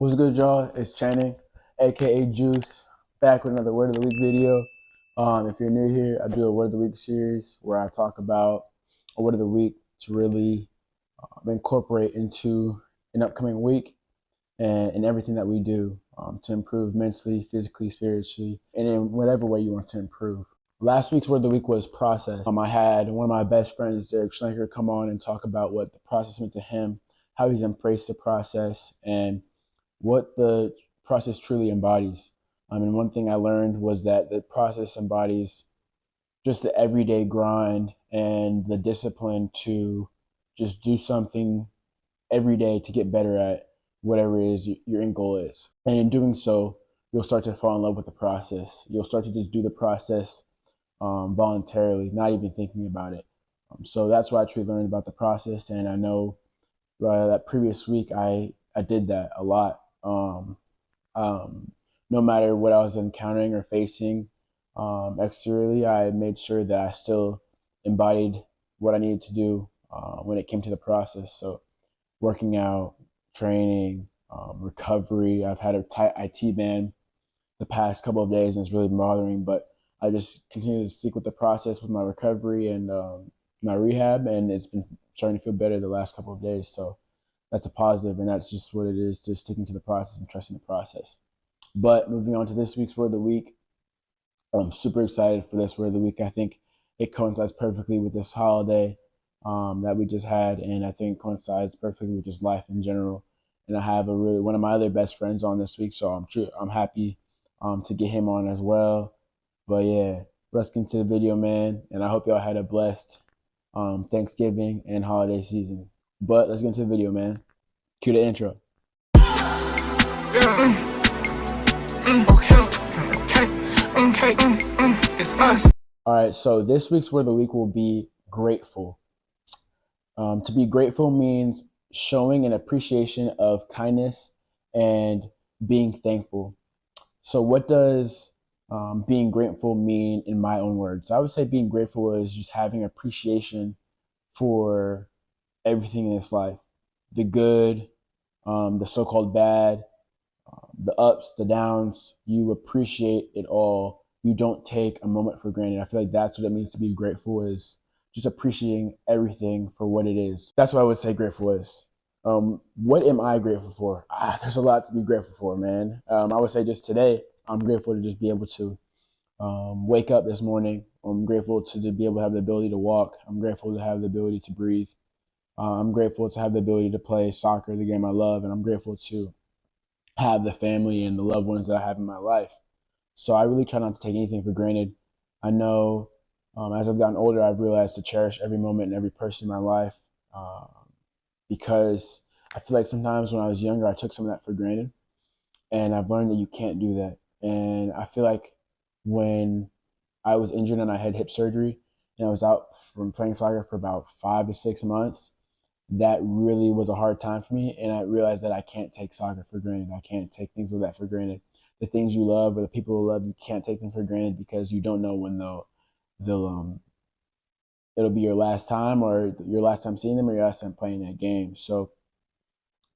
What's good, y'all? It's Channing, aka Juice, back with another Word of the Week video. If you're new here, I do a Word of the Week series where I talk about a Word of the Week to really incorporate into an upcoming week and in everything that we do to improve mentally, physically, spiritually, and in whatever way you want to improve. Last week's Word of the Week was process. I had one of my best friends, Derek Schlenker, come on and talk about what the process meant to him, how he's embraced the process, and what the process truly embodies. And one thing I learned was that the process embodies just the everyday grind and the discipline to just do something every day to get better at whatever it is your end goal is. And in doing so, you'll start to fall in love with the process. You'll start to just do the process voluntarily, not even thinking about it. So that's what I truly learned about the process. And I know that previous week I did that a lot. No matter what I was encountering or facing exteriorly, I made sure that I still embodied what I needed to do when it came to the process. So working out, training, recovery. I've had a tight IT band the past couple of days and it's really bothering, but I just continue to stick with the process with my recovery and my rehab, and it's been starting to feel better the last couple of days. So that's a positive, and that's just what it is, just sticking to the process and trusting the process. But moving on to this week's Word of the Week, I'm super excited for this Word of the Week. I think it coincides perfectly with this holiday that we just had, and I think it coincides perfectly with just life in general. And I have one of my other best friends on this week, so I'm happy to get him on as well. But yeah, let's get into the video, man. And I hope y'all had a blessed Thanksgiving and holiday season. But let's get into the video, man. Cue the intro. Yeah. Okay. It's us. All right, so this week's Word of the Week will be grateful. To be grateful means showing an appreciation of kindness and being thankful. So what does being grateful mean in my own words? I would say being grateful is just having appreciation for everything in this life, the good, the so-called bad, the ups, the downs. You appreciate it all. You don't take a moment for granted. I feel like that's what it means to be grateful, is just appreciating everything for what it is. That's what I would say grateful is. What am I grateful for? There's a lot to be grateful for, man. I would say just today, I'm grateful to just be able to wake up this morning. I'm grateful to be able to have the ability to walk. I'm grateful to have the ability to breathe. I'm grateful to have the ability to play soccer, the game I love, and I'm grateful to have the family and the loved ones that I have in my life. So I really try not to take anything for granted. I know as I've gotten older, I've realized to cherish every moment and every person in my life because I feel like sometimes when I was younger, I took some of that for granted. And I've learned that you can't do that. And I feel like when I was injured and I had hip surgery and I was out from playing soccer for about 5 to 6 months, that really was a hard time for me. And I realized that I can't take soccer for granted. I can't take things like that for granted. The things you love or the people who love you, can't take them for granted because you don't know when it'll be your last time, or your last time seeing them, or your last time playing that game. So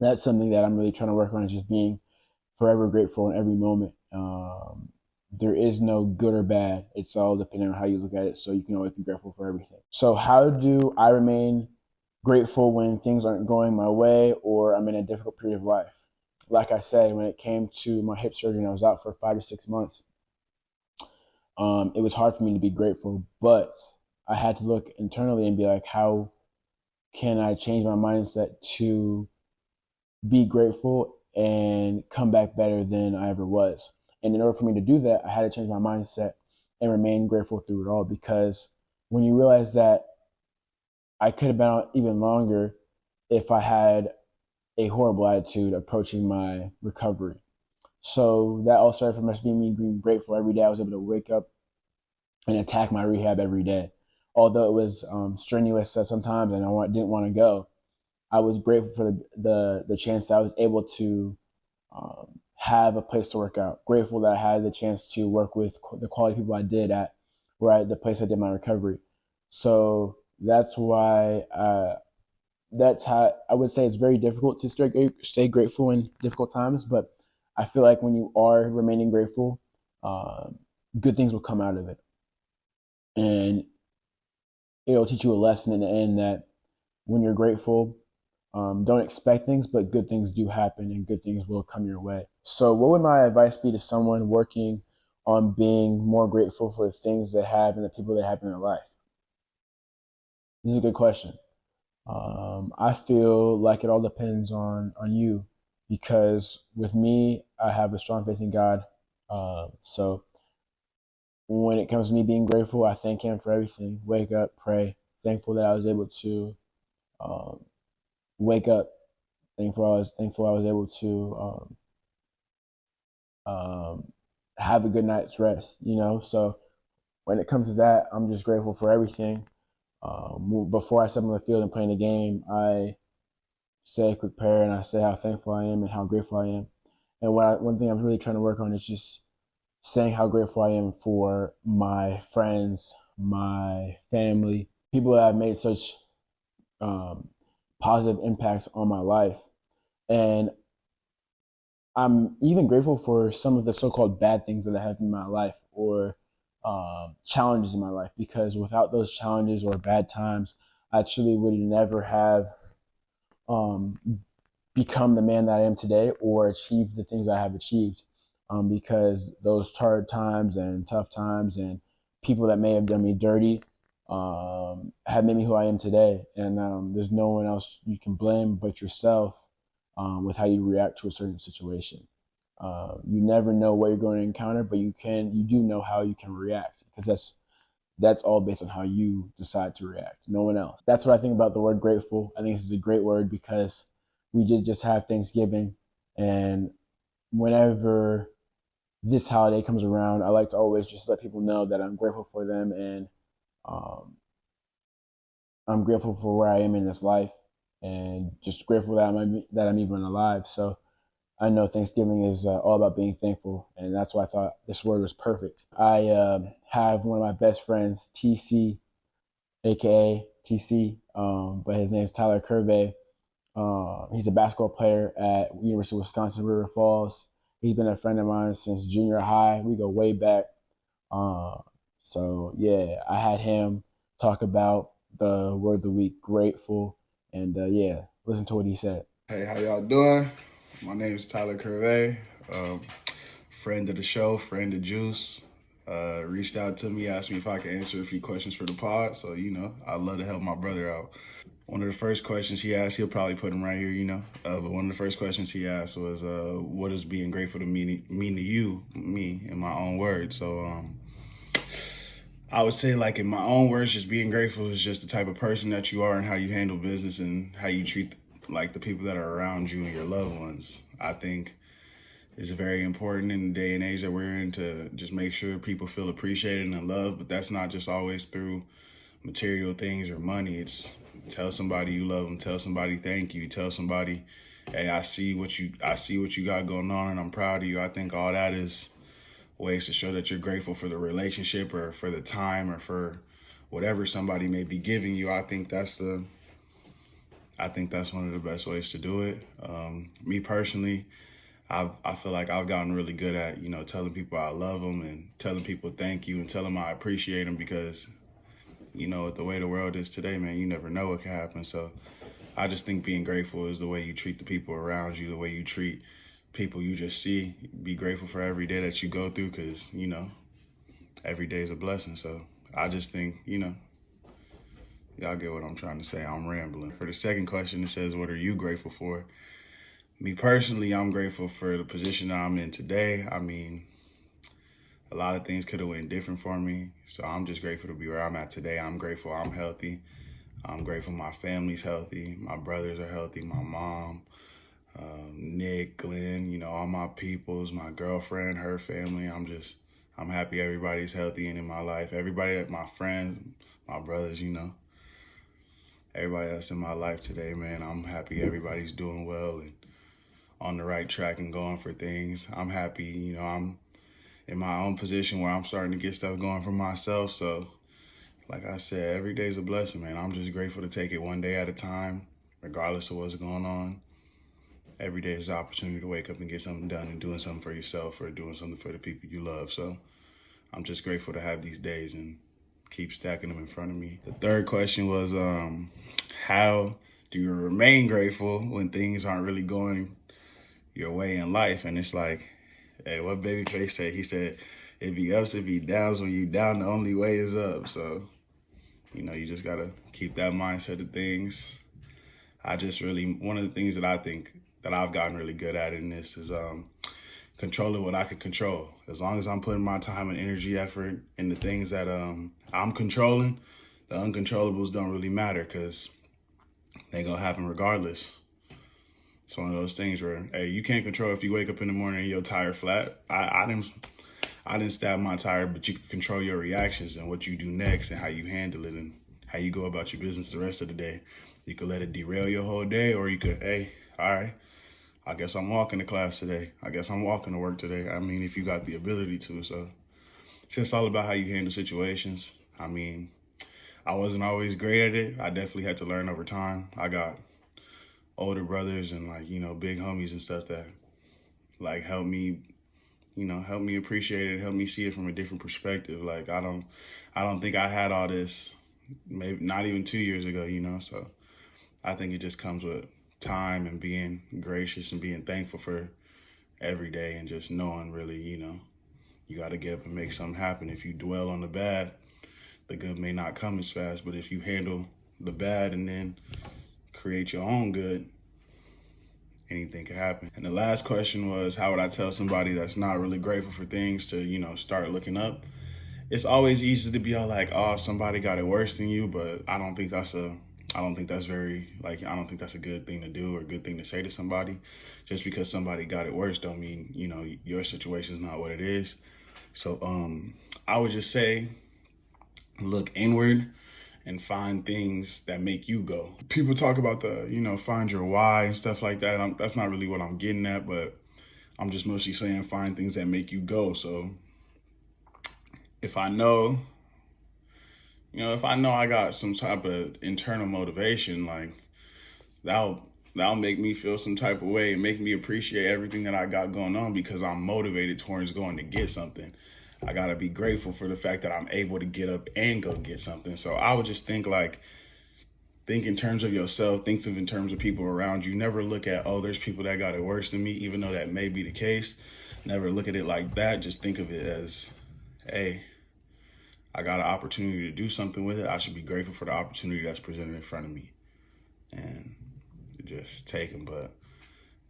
that's something that I'm really trying to work on, is just being forever grateful in every moment. There is no good or bad. It's all depending on how you look at it. So you can always be grateful for everything. So how do I remain grateful when things aren't going my way or I'm in a difficult period of life? Like I said, when it came to my hip surgery and I was out for 5 to 6 months, it was hard for me to be grateful, but I had to look internally and be like, how can I change my mindset to be grateful and come back better than I ever was? And in order for me to do that, I had to change my mindset and remain grateful through it all, because when you realize that I could have been out even longer if I had a horrible attitude approaching my recovery. So that all started from just being grateful every day. I was able to wake up and attack my rehab every day. Although it was strenuous at sometimes and didn't want to go, I was grateful for the chance that I was able to have a place to work out. Grateful that I had the chance to work with the quality people I did at the place I did my recovery. So that's why that's how I would say it's very difficult to stay grateful in difficult times. But I feel like when you are remaining grateful, uh, good things will come out of it, and it'll teach you a lesson in the end that when you're grateful, don't expect things, but good things do happen, and good things will come your way. So, what would my advice be to someone working on being more grateful for the things they have and the people they have in their life? This is a good question. I feel like it all depends on you, because with me, I have a strong faith in God. So when it comes to me being grateful, I thank Him for everything. Wake up, pray. Thankful that I was able to um, wake up. Thankful I was able to have a good night's rest. So when it comes to that, I'm just grateful for everything. Before I step on the field and playing the game, I say a quick prayer and I say how thankful I am and how grateful I am. And one thing I'm really trying to work on is just saying how grateful I am for my friends, my family, people that have made such um, positive impacts on my life. And I'm even grateful for some of the so-called bad things that I have in my life, or challenges in my life, because without those challenges or bad times, I truly would never have um, become the man that I am today or achieve the things I have achieved. Because those hard times and tough times and people that may have done me dirty have made me who I am today. And there's no one else you can blame but yourself with how you react to a certain situation. You never know what you're going to encounter, but you do know how you can react, because that's all based on how you decide to react. No one else. That's what I think about the word grateful. I think this is a great word because we did just have Thanksgiving, and whenever this holiday comes around, I like to always just let people know that I'm grateful for them, and um, I'm grateful for where I am in this life, and just grateful that I'm even alive. So I know Thanksgiving is all about being thankful, and that's why I thought this word was perfect. I have one of my best friends, TC, aka TC, but his name's Tyler Curvey. He's a basketball player at University of Wisconsin River Falls. He's been a friend of mine since junior high. We go way back. Uh, so yeah, I had him talk about the word of the week, grateful, and yeah, listen to what he said. Hey, how y'all doing? My name is Tyler Curvey, friend of the show, friend of Juice. Reached out to me, asked me if I could answer a few questions for the pod. So, I'd love to help my brother out. One of the first questions he asked, he'll probably put him right here, but one of the first questions he asked was, what does being grateful to mean to you, me, in my own words? So, I would say, like, in my own words, just being grateful is just the type of person that you are and how you handle business and how you treat like the people that are around you and your loved ones. I think it's very important in the day and age that we're in to just make sure people feel appreciated and loved. But that's not just always through material things or money. It's tell somebody you love them, tell somebody thank you, tell somebody, hey, I see what you got going on, and I'm proud of you. I think all that is ways to show that you're grateful for the relationship or for the time or for whatever somebody may be giving you. I think that's one of the best ways to do it. Me personally, I feel like I've gotten really good at telling people I love them and telling people thank you and telling them I appreciate them, because with the way the world is today, man, you never know what can happen. So I just think being grateful is the way you treat the people around you, the way you treat people you just see. Be grateful for every day that you go through, because every day is a blessing. So I just think y'all get what I'm trying to say. I'm rambling. For the second question, it says, what are you grateful for? Me personally, I'm grateful for the position that I'm in today. I mean, a lot of things could have went different for me. So I'm just grateful to be where I'm at today. I'm grateful I'm healthy. I'm grateful my family's healthy. My brothers are healthy. My mom, Nick, Glenn, all my peoples, my girlfriend, her family. I'm happy everybody's healthy and in my life. Everybody, my friends, my brothers, everybody that's in my life today, man. I'm happy everybody's doing well and on the right track and going for things. I'm happy, I'm in my own position where I'm starting to get stuff going for myself. So, like I said, every day's a blessing, man. I'm just grateful to take it one day at a time. regardless of what's going on. Every day is an opportunity to wake up and get something done and doing something for yourself or doing something for the people you love. So I'm just grateful to have these days and keep stacking them in front of me. The third question was, how do you remain grateful when things aren't really going your way in life? And it's like, hey, what Babyface said? He said, it be ups, it be downs. When you down, the only way is up. So, you just gotta keep that mindset of things. One of the things that I think that I've gotten really good at in this is controlling what I can control. As long as I'm putting my time and energy, effort in the things that I'm controlling, the uncontrollables don't really matter because they gonna happen regardless. It's one of those things where, hey, you can't control if you wake up in the morning and your tire flat. I didn't stab my tire, but you can control your reactions and what you do next and how you handle it and how you go about your business the rest of the day. You could let it derail your whole day, or you could, hey, all right, I guess I'm walking to class today. I guess I'm walking to work today. I mean, if you got the ability to. So it's just all about how you handle situations. I mean, I wasn't always great at it. I definitely had to learn over time. I got older brothers and big homies and stuff that help me appreciate it, help me see it from a different perspective. Like I don't think I had all this maybe not even 2 years ago, so I think it just comes with time and being gracious and being thankful for every day and just knowing really, you got to get up and make something happen. If you dwell on the bad, the good may not come as fast, but if you handle the bad and then create your own good, anything can happen. And the last question was, how would I tell somebody that's not really grateful for things to, start looking up? It's always easy to be all like, oh, somebody got it worse than you, but I don't think that's a good thing to do or a good thing to say to somebody. Just because somebody got it worse don't mean, your situation is not what it is. So I would just say, look inward and find things that make you go. People talk about find your why and stuff like that. That's not really what I'm getting at, but I'm just mostly saying find things that make you go. So if I know I got some type of internal motivation, like that'll make me feel some type of way and make me appreciate everything that I got going on because I'm motivated towards going to get something. I got to be grateful for the fact that I'm able to get up and go get something. So I would just think in terms of yourself, in terms of people around you. Never look at, oh, there's people that got it worse than me, even though that may be the case. Never look at it like that. Just think of it as, hey, I got an opportunity to do something with it. I should be grateful for the opportunity that's presented in front of me and just take them. But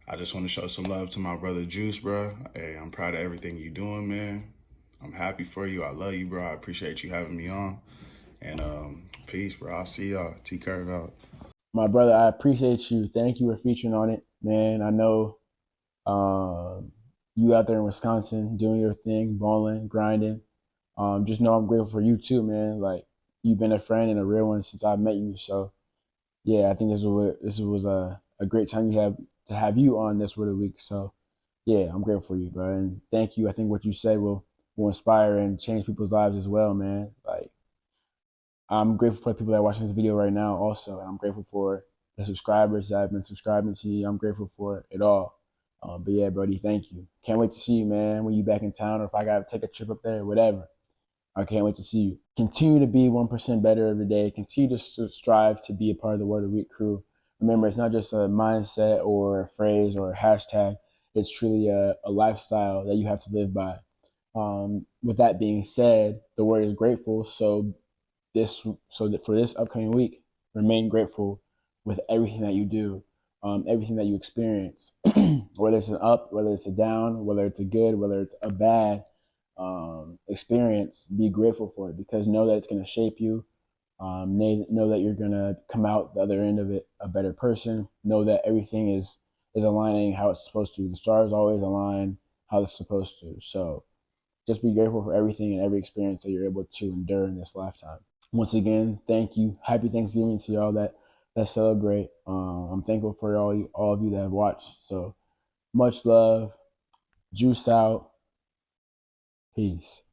I just want to show some love to my brother Juice, bro. Hey, I'm proud of everything you're doing, man. I'm happy for you. I love you, bro. I appreciate you having me on. And peace, bro. I'll see y'all. T Curve out. My brother, I appreciate you. Thank you for featuring on it, man. I know you out there in Wisconsin doing your thing, balling, grinding. Just know I'm grateful for you too, man. Like you've been a friend and a real one since I met you. So yeah, I think this was a great time you have to have you on this Word of the Week. So yeah, I'm grateful for you, bro. And thank you. I think what you said will inspire and change people's lives as well, man. Like I'm grateful for the people that are watching this video right now also. And I'm grateful for the subscribers that have been subscribing to you. I'm grateful for it all. But yeah, Brody, thank you. Can't wait to see you, man, when you back in town or if I got to take a trip up there, whatever. I can't wait to see you. Continue to be 1% better every day. Continue to strive to be a part of the Word of the Week crew. Remember, it's not just a mindset or a phrase or a hashtag. It's truly a lifestyle that you have to live by. With that being said, the word is grateful. So for this upcoming week, remain grateful with everything that you do, everything that you experience, whether it's an up, whether it's a down, whether it's a good, whether it's a bad experience. Be grateful for it because know that it's going to shape you. Know that you're going to come out the other end of it a better person. Know that everything is aligning how it's supposed to. The stars always align how it's supposed to. So just be grateful for everything and every experience that you're able to endure in this lifetime. Once again, thank you. Happy Thanksgiving to y'all that celebrate. I'm thankful for all of you that have watched. So much love. Juice out. Peace.